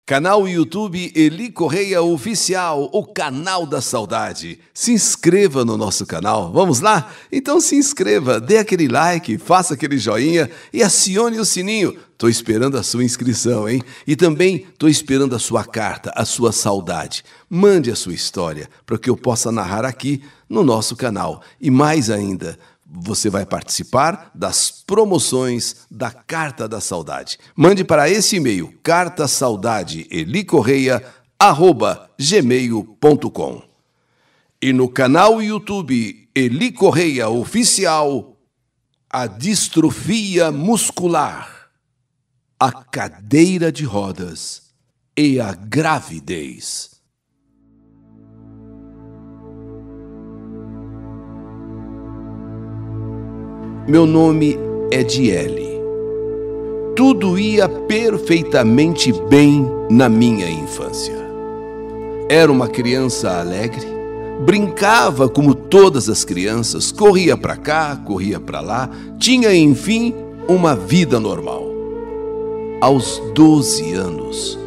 Canal YouTube Eli Correia Oficial, o canal da saudade. Se inscreva no nosso canal, vamos lá? Então se inscreva, dê aquele like, faça aquele joinha e acione o sininho. Estou esperando a sua inscrição, hein? E também estou esperando a sua carta, a sua saudade. Mande a sua história para que eu possa narrar aqui no nosso canal. E mais ainda, você vai participar das promoções da Carta da Saudade. Mande para esse e-mail, cartasaudadeelicorreia@gmail.com. E no canal YouTube Eli Correia Oficial, a distrofia muscular, a cadeira de rodas e a gravidez. Meu nome é Diele. Tudo ia perfeitamente bem na minha infância. Era uma criança alegre, brincava como todas as crianças, corria para cá, corria para lá, tinha, enfim, uma vida normal. Aos 12 anos,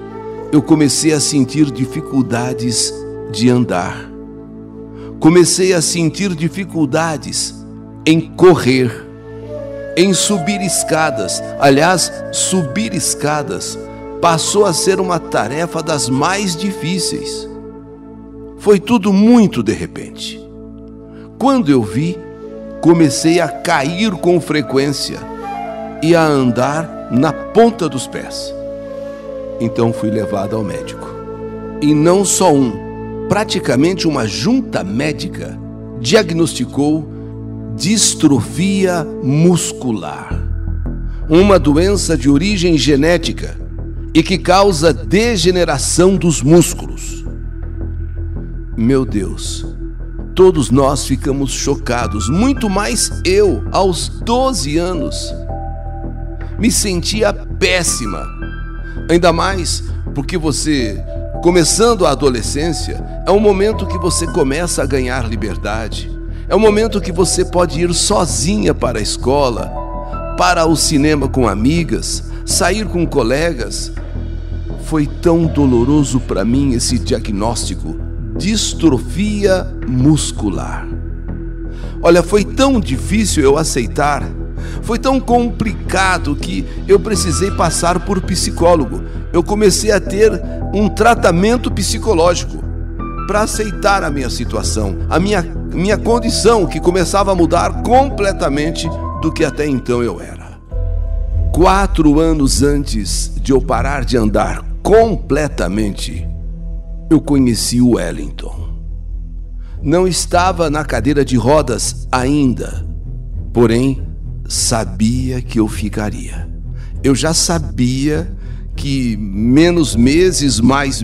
eu comecei a sentir dificuldades de andar. Comecei a sentir dificuldades em correr, em subir escadas. Aliás, subir escadas passou a ser uma tarefa das mais difíceis. Foi tudo muito de repente. Quando eu vi, comecei a cair com frequência e a andar na ponta dos pés. Então fui levado ao médico. E não só praticamente uma junta médica diagnosticou distrofia muscular, uma doença de origem genética e que causa degeneração dos músculos. Meu Deus, todos nós ficamos chocados, muito mais eu, aos 12 anos. Me sentia péssima, ainda mais porque você, começando a adolescência, é um momento que você começa a ganhar liberdade. É o momento que você pode ir sozinha para a escola, para o cinema com amigas, sair com colegas. Foi tão doloroso para mim esse diagnóstico, distrofia muscular. Olha, foi tão difícil eu aceitar, foi tão complicado que eu precisei passar por psicólogo. Eu comecei a ter um tratamento psicológico para aceitar a minha situação, a minha condição, que começava a mudar completamente do que até então eu era. 4 anos antes de eu parar de andar completamente, eu conheci o Wellington. Não estava na cadeira de rodas ainda, porém sabia que eu ficaria. Eu já sabia que menos meses, mais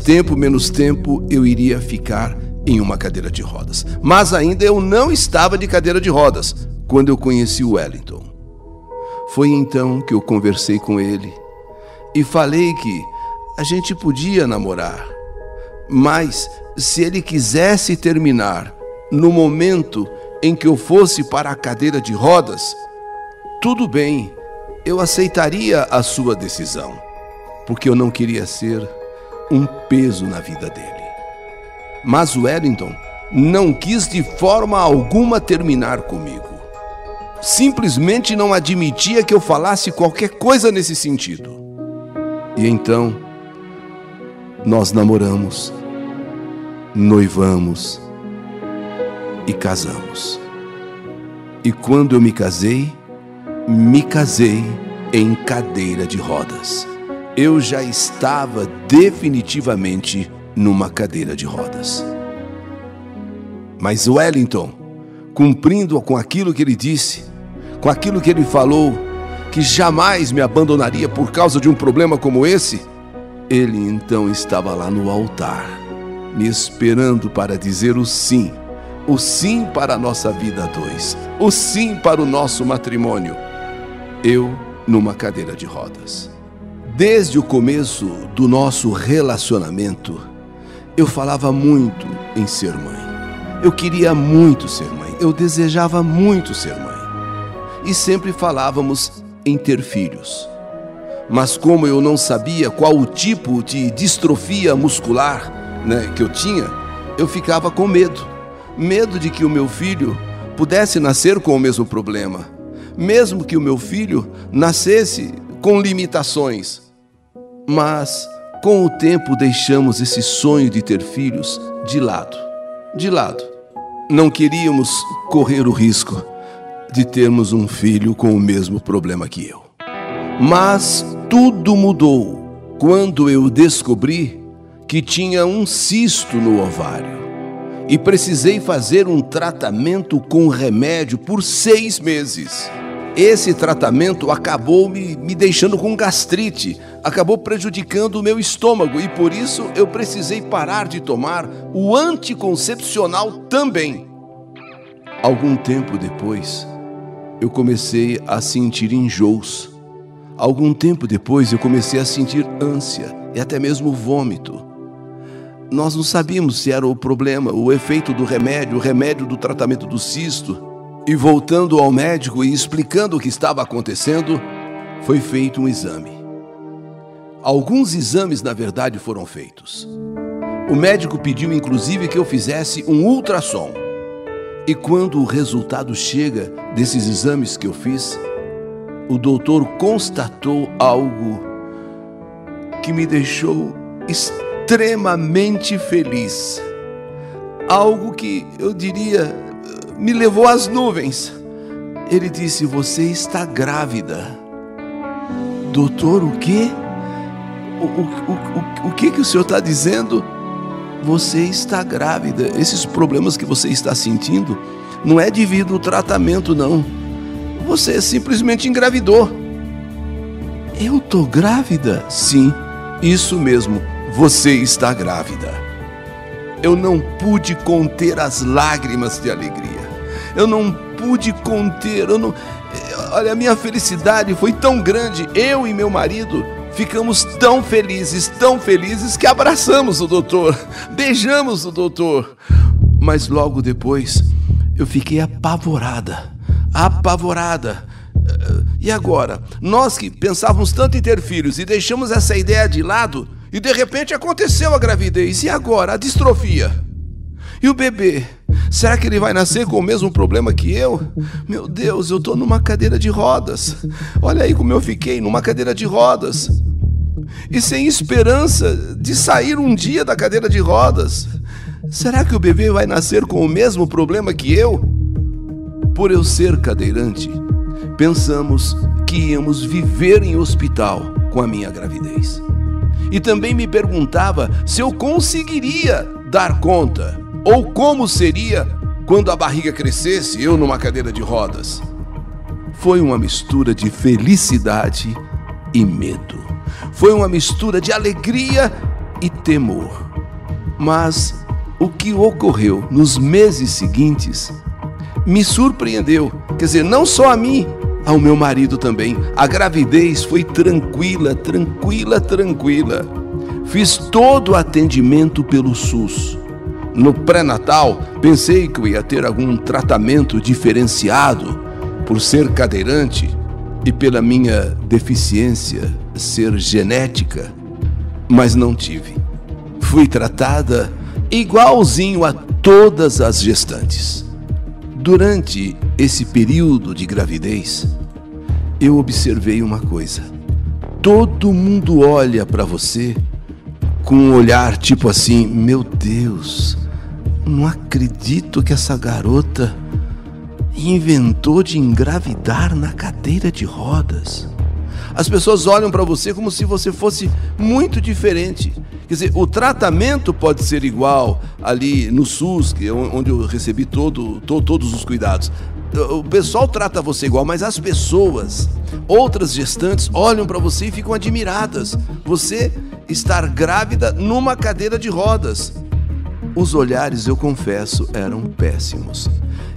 tempo, menos tempo, eu iria ficar em uma cadeira de rodas. Mas ainda eu não estava de cadeira de rodas quando eu conheci o Wellington. Foi então que eu conversei com ele e falei que a gente podia namorar, mas se ele quisesse terminar no momento em que eu fosse para a cadeira de rodas, tudo bem, eu aceitaria a sua decisão, porque eu não queria ser um peso na vida dele. Mas o Wellington não quis de forma alguma terminar comigo. Simplesmente não admitia que eu falasse qualquer coisa nesse sentido. E então, nós namoramos, noivamos e casamos. E quando eu me casei em cadeira de rodas. Eu já estava definitivamente numa cadeira de rodas. Mas Wellington, cumprindo com aquilo que ele disse, com aquilo que ele falou, que jamais me abandonaria por causa de um problema como esse, ele então estava lá no altar, me esperando para dizer o sim para a nossa vida a dois, o sim para o nosso matrimônio. Eu numa cadeira de rodas. Desde o começo do nosso relacionamento, eu falava muito em ser mãe. Eu queria muito ser mãe, eu desejava muito ser mãe. E sempre falávamos em ter filhos. Mas como eu não sabia qual o tipo de distrofia muscular, que eu tinha, eu ficava com medo. Medo de que o meu filho pudesse nascer com o mesmo problema. Mesmo que o meu filho nascesse com limitações. Mas, com o tempo, deixamos esse sonho de ter filhos de lado. De lado. Não queríamos correr o risco de termos um filho com o mesmo problema que eu. Mas tudo mudou quando eu descobri que tinha um cisto no ovário e precisei fazer um tratamento com remédio por 6 meses. Esse tratamento acabou me deixando com gastrite, acabou prejudicando o meu estômago e por isso eu precisei parar de tomar o anticoncepcional também. Algum tempo depois, eu comecei a sentir enjoos. Algum tempo depois, eu comecei a sentir ânsia e até mesmo vômito. Nós não sabíamos se era o problema, o efeito do remédio, o remédio do tratamento do cisto. E voltando ao médico e explicando o que estava acontecendo, foi feito um exame. Alguns exames, na verdade, foram feitos. O médico pediu, inclusive, que eu fizesse um ultrassom. E quando o resultado chega desses exames que eu fiz, o doutor constatou algo que me deixou extremamente feliz. Algo que, eu diria, me levou às nuvens. Ele disse: você está grávida. Doutor, o quê? O que o senhor está dizendo? Você está grávida. Esses problemas que você está sentindo não é devido ao tratamento, não. Você simplesmente engravidou. Eu estou grávida? Sim, isso mesmo, você está grávida. Eu não pude conter as lágrimas de alegria. Eu não pude conter, olha, a minha felicidade foi tão grande. Eu e meu marido ficamos tão felizes que abraçamos o doutor, beijamos o doutor. Mas logo depois eu fiquei apavorada. E agora? Nós que pensávamos tanto em ter filhos e deixamos essa ideia de lado, e de repente aconteceu a gravidez. E agora? A distrofia. E o bebê? Será que ele vai nascer com o mesmo problema que eu? Meu Deus, eu estou numa cadeira de rodas. Olha aí como eu fiquei, numa cadeira de rodas. E sem esperança de sair um dia da cadeira de rodas. Será que o bebê vai nascer com o mesmo problema que eu? Por eu ser cadeirante, pensamos que íamos viver em hospital com a minha gravidez. E também me perguntava se eu conseguiria dar conta, ou como seria quando a barriga crescesse, eu numa cadeira de rodas. Foi uma mistura de felicidade e medo. Foi uma mistura de alegria e temor. Mas o que ocorreu nos meses seguintes me surpreendeu. Quer dizer, não só a mim, ao meu marido também. A gravidez foi tranquila. Fiz todo o atendimento pelo SUS. No pré-natal, pensei que eu ia ter algum tratamento diferenciado por ser cadeirante e pela minha deficiência ser genética, mas não tive. Fui tratada igualzinho a todas as gestantes. Durante esse período de gravidez, eu observei uma coisa. Todo mundo olha para você com um olhar tipo assim: meu Deus, não acredito que essa garota inventou de engravidar na cadeira de rodas. As pessoas olham para você como se você fosse muito diferente. Quer dizer, o tratamento pode ser igual ali no SUS, que é onde eu recebi todos os cuidados. O pessoal trata você igual, mas as pessoas, outras gestantes, olham para você e ficam admiradas. Você estar grávida numa cadeira de rodas. Os olhares, eu confesso, eram péssimos.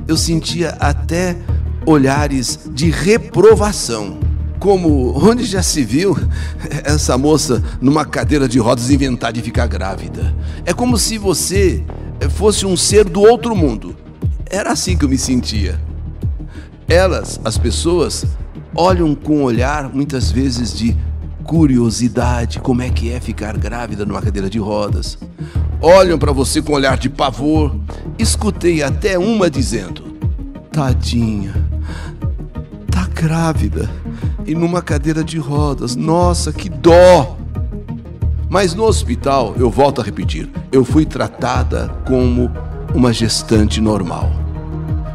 Eu sentia até olhares de reprovação. Como, onde já se viu essa moça numa cadeira de rodas inventar de ficar grávida? É como se você fosse um ser do outro mundo. Era assim que eu me sentia. Elas, as pessoas, olham com um olhar muitas vezes de curiosidade, como é que é ficar grávida numa cadeira de rodas. Olham para você com um olhar de pavor. Escutei até uma dizendo: tadinha, tá grávida e numa cadeira de rodas, nossa, que dó. Mas no hospital, eu volto a repetir, eu fui tratada como uma gestante normal,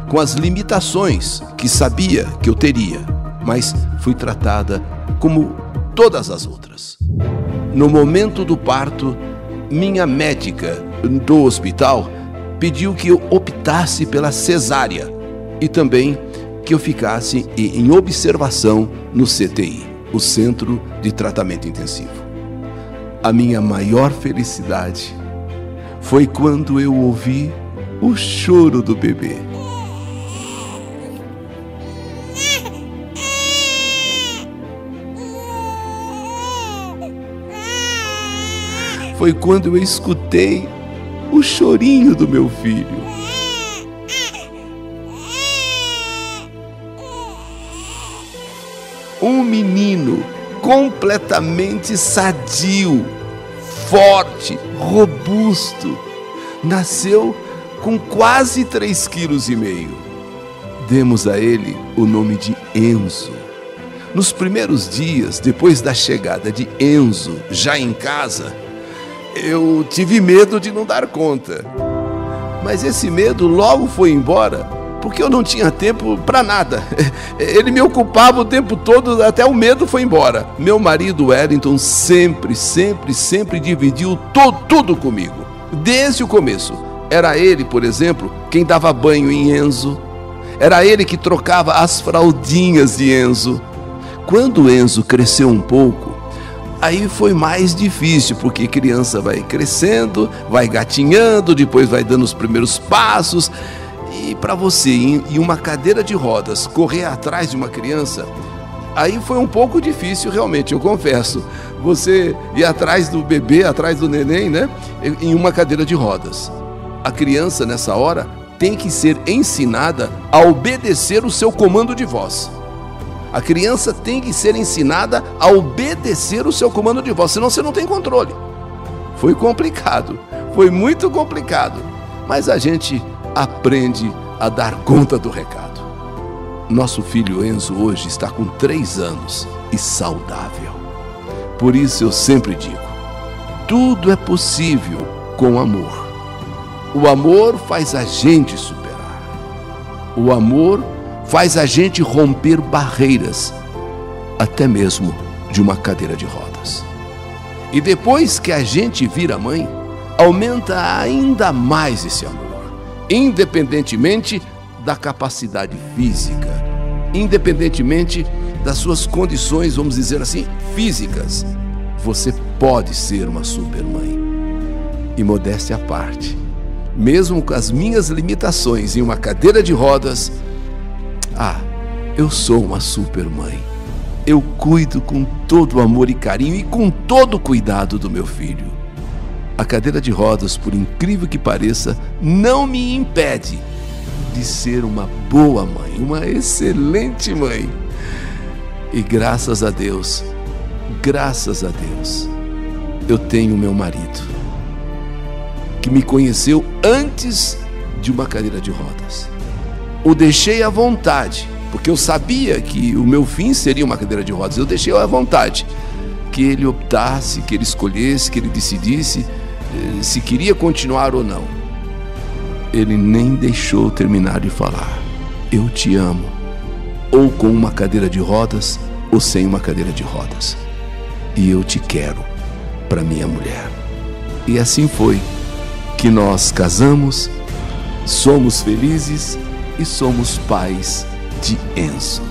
com as limitações que sabia que eu teria, mas fui tratada como todas as outras. No momento do parto, minha médica do hospital pediu que eu optasse pela cesárea e também que eu ficasse em observação no CTI, o Centro de Tratamento Intensivo. A minha maior felicidade foi quando eu ouvi o choro do bebê. Foi quando eu escutei o chorinho do meu filho. Um menino completamente sadio, forte, robusto. Nasceu com quase 3,5 kg. Demos a ele o nome de Enzo. Nos primeiros dias, depois da chegada de Enzo, já em casa, eu tive medo de não dar conta. Mas esse medo logo foi embora, porque eu não tinha tempo para nada. Ele me ocupava o tempo todo, até o medo foi embora. Meu marido Wellington sempre dividiu tudo comigo, desde o começo. Era ele, por exemplo, quem dava banho em Enzo. Era ele que trocava as fraldinhas de Enzo. Quando Enzo cresceu um pouco, aí foi mais difícil, porque criança vai crescendo, vai gatinhando, depois vai dando os primeiros passos. E para você, em uma cadeira de rodas, correr atrás de uma criança, aí foi um pouco difícil realmente, eu confesso. Você ir atrás do bebê, atrás do neném, né? Em uma cadeira de rodas. A criança, nessa hora, tem que ser ensinada a obedecer o seu comando de voz. A criança tem que ser ensinada a obedecer o seu comando de voz, senão você não tem controle. Foi complicado, foi muito complicado, mas a gente aprende a dar conta do recado. Nosso filho Enzo hoje está com 3 anos e saudável. Por isso eu sempre digo, tudo é possível com amor. O amor faz a gente superar. O amor faz a gente romper barreiras, até mesmo de uma cadeira de rodas. E depois que a gente vira mãe, aumenta ainda mais esse amor, independentemente da capacidade física, independentemente das suas condições, vamos dizer assim, físicas. Você pode ser uma supermãe. E modéstia à parte, mesmo com as minhas limitações em uma cadeira de rodas, eu sou uma supermãe. Eu cuido com todo amor e carinho e com todo cuidado do meu filho. A cadeira de rodas, por incrível que pareça, não me impede de ser uma boa mãe, uma excelente mãe. E graças a Deus, eu tenho meu marido, que me conheceu antes de uma cadeira de rodas. O deixei à vontade, porque eu sabia que o meu fim seria uma cadeira de rodas. Eu deixei à vontade, que ele optasse, que ele escolhesse, que ele decidisse se queria continuar ou não. Ele nem deixou terminar de falar: eu te amo, ou com uma cadeira de rodas ou sem uma cadeira de rodas, e eu te quero para minha mulher. E assim foi que nós casamos, somos felizes e somos pais de Enzo.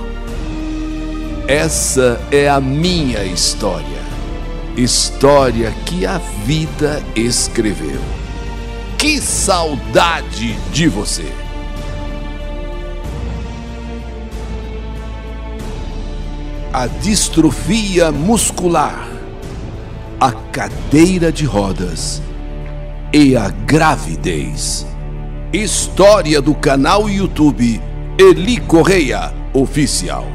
Essa é a minha história, história que a vida escreveu. Que saudade de você! A distrofia muscular, a cadeira de rodas e a gravidez. História do canal YouTube Eli Correia Oficial.